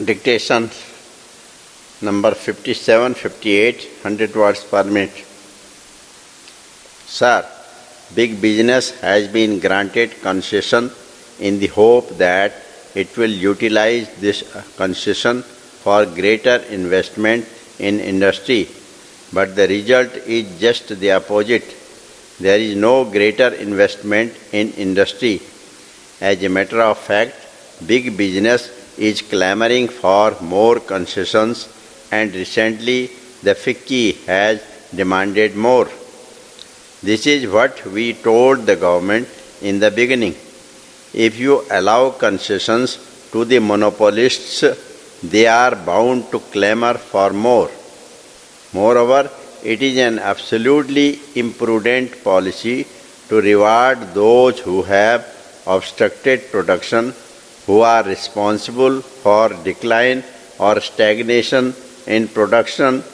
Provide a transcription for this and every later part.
Dictation number 57, 58, 100 words per minute. Sir, big business has been granted concession in the hope that it will utilize this concession for greater investment in industry. But the result is just the opposite. There is no greater investment in industry. As a matter of fact, big business is clamoring for more concessions, and recently the FICCI has demanded more. This is what we told the government in the beginning. If you allow concessions to the monopolists, they are bound to clamor for more. Moreover, it is an absolutely imprudent policy to reward those who have obstructed production, who are responsible for decline or stagnation in production,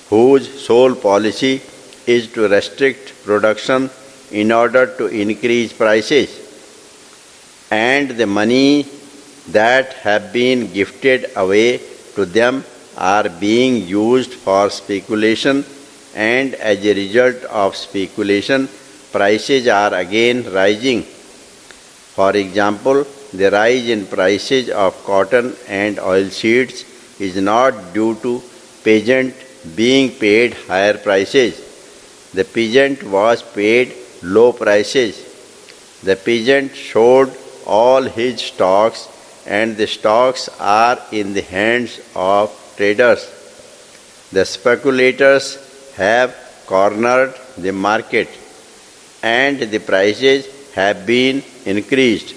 whose sole policy is to restrict production in order to increase prices, and the money that have been gifted away to them are being used for speculation, and as a result of speculation, prices are again rising. For example, the rise in prices of cotton and oilseeds is not due to peasant being paid higher prices. The peasant was paid low prices. The peasant sold all his stocks, and the stocks are in the hands of traders. The speculators have cornered the market, and the prices have been increased.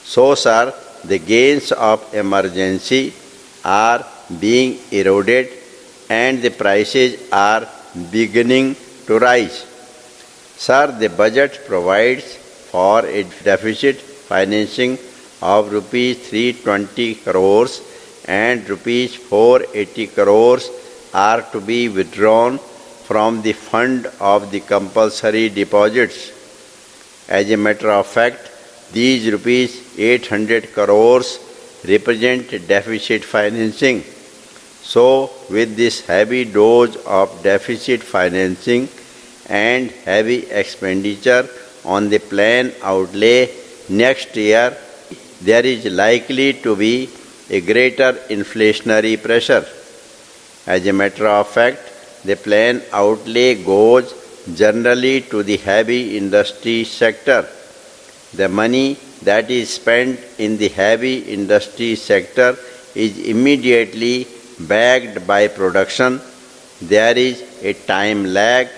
So, sir, the gains of emergency are being eroded, and the prices are beginning to rise. Sir, the budget provides for a deficit financing of rupees 320 crores, and rupees 480 crores are to be withdrawn from the fund of the compulsory deposits. As a matter of fact, these rupees 800 crores represent deficit financing. So, with this heavy dose of deficit financing and heavy expenditure on the plan outlay next year, there is likely to be a greater inflationary pressure. As a matter of fact, the plan outlay goes generally to the heavy industry sector. The money that is spent in the heavy industry sector is immediately backed by production. There is a time lag.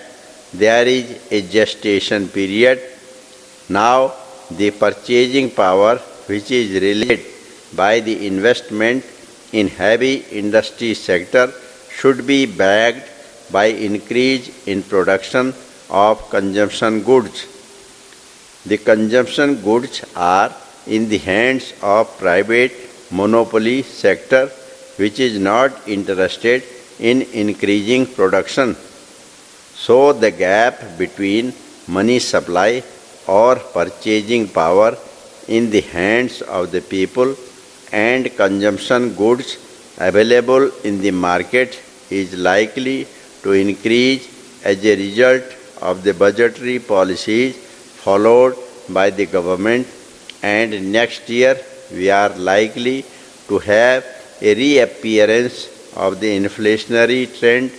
There is a gestation period. Now, the purchasing power, which is related by the investment in heavy industry sector, should be backed by increase in production of consumption goods. The consumption goods are in the hands of private monopoly sector, which is not interested in increasing production. So the gap between money supply or purchasing power in the hands of the people and consumption goods available in the market is likely to increase as a result of the budgetary policies followed by the government, and next year we are likely to have a reappearance of the inflationary trend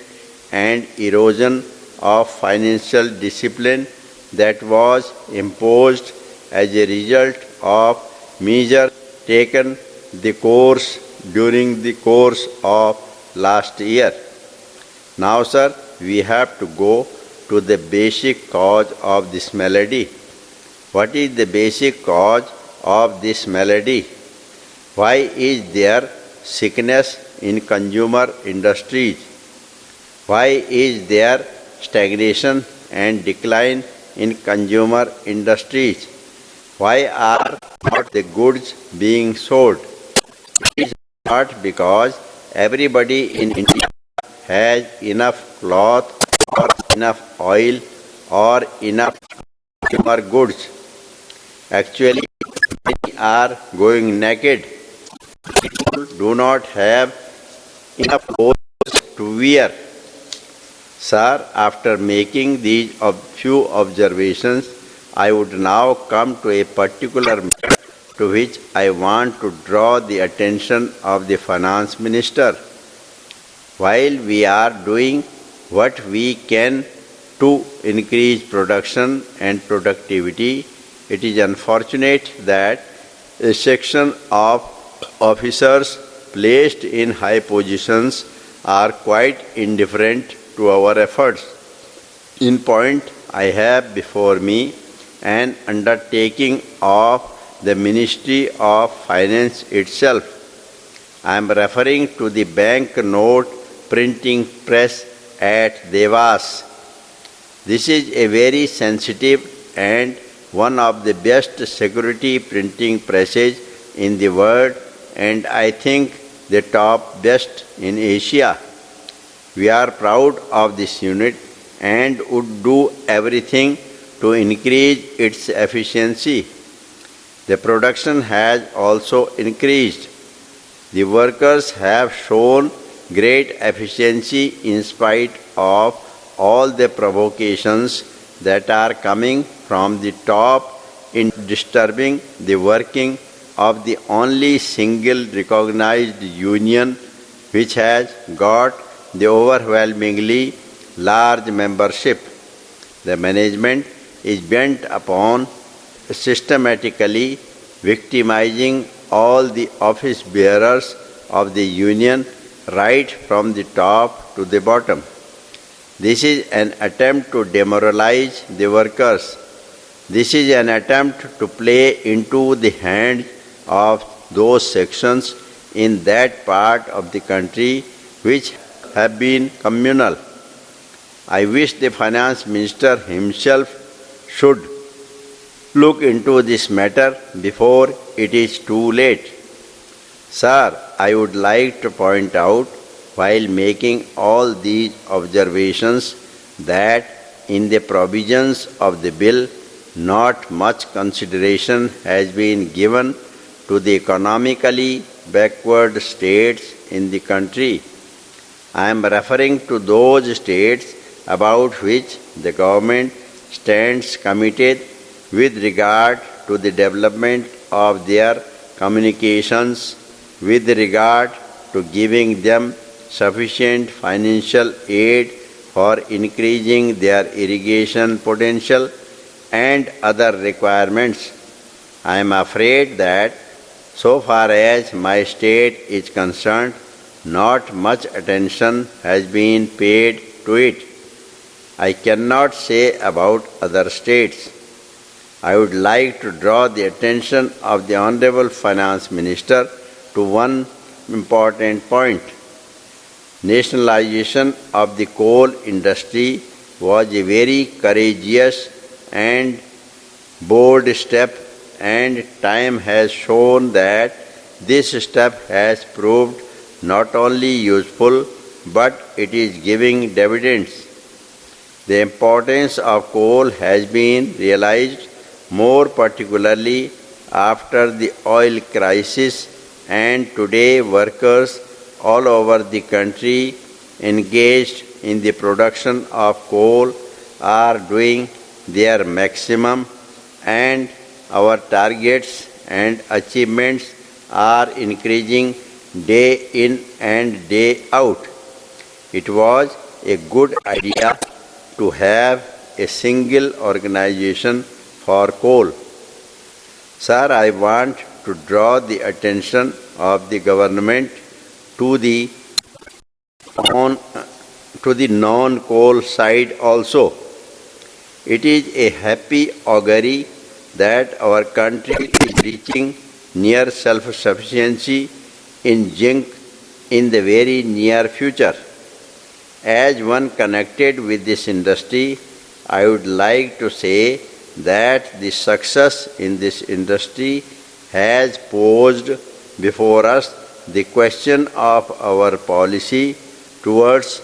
and erosion of financial discipline that was imposed as a result of measures taken during the course of last year. Now, sir, we have to go to the basic cause of this malady. What is the basic cause of this malady? Why is there sickness in consumer industries? Why is there stagnation and decline in consumer industries? Why are not the goods being sold? It is not because everybody in India has enough cloth or enough oil or enough consumer goods. Actually, many are going naked. do not have enough clothes to wear. Sir, after making these few observations, I would now come to a particular matter to which I want to draw the attention of the Finance Minister. While we are doing what we can to increase production and productivity, it is unfortunate that a section of officers placed in high positions are quite indifferent to our efforts. In point, I have before me an undertaking of the Ministry of Finance itself. I am referring to the bank note printing press at Devas. This is a very sensitive and one of the best security printing presses in the world, and I think the top best in Asia. We are proud of this unit and would do everything to increase its efficiency. The production has also increased. The workers have shown great efficiency in spite of all the provocations that are coming from the top in disturbing the working of the only single recognized union which has got the overwhelmingly large membership. The management is bent upon systematically victimizing all the office bearers of the union right from the top to the bottom. This is an attempt to demoralize the workers. This is an attempt to play into the hands of those sections in that part of the country which have been communal. I wish the Finance Minister himself should look into this matter before it is too late. Sir, I would like to point out while making all these observations that in the provisions of the bill not much consideration has been given to the economically backward states in the country. I am referring to those states about which the government stands committed with regard to the development of their communications, with regard to giving them sufficient financial aid for increasing their irrigation potential and other requirements. I am afraid that so far as my state is concerned, not much attention has been paid to it. I cannot say about other states. I would like to draw the attention of the Honorable Finance Minister to one important point. Nationalization of the coal industry was a very courageous and bold step, and time has shown that this step has proved not only useful but it is giving dividends. The importance of coal has been realized more particularly after the oil crisis, and today workers all over the country engaged in the production of coal are doing their maximum, and our targets and achievements are increasing day in and day out. It was a good idea to have a single organization for coal. Sir, I want to draw the attention of the government to the non-coal side also. It is a happy augury that our country is reaching near self-sufficiency in zinc in the very near future. As one connected with this industry, I would like to say that the success in this industry has posed before us the question of our policy towards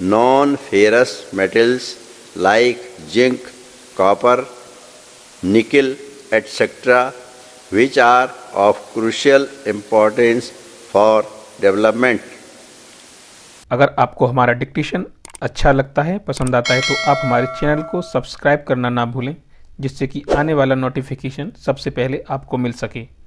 non-ferrous metals like zinc, copper, nickel, etc., which are of crucial importance for development. अगर आपको हमारा dictation अच्छा लगता है, पसंद आता है, तो आप हमारे चैनल को सब्सक्राइब करना ना भूलें, जिससे कि आने वाला नोटिफिकेशन सबसे पहले आपको मिल सके।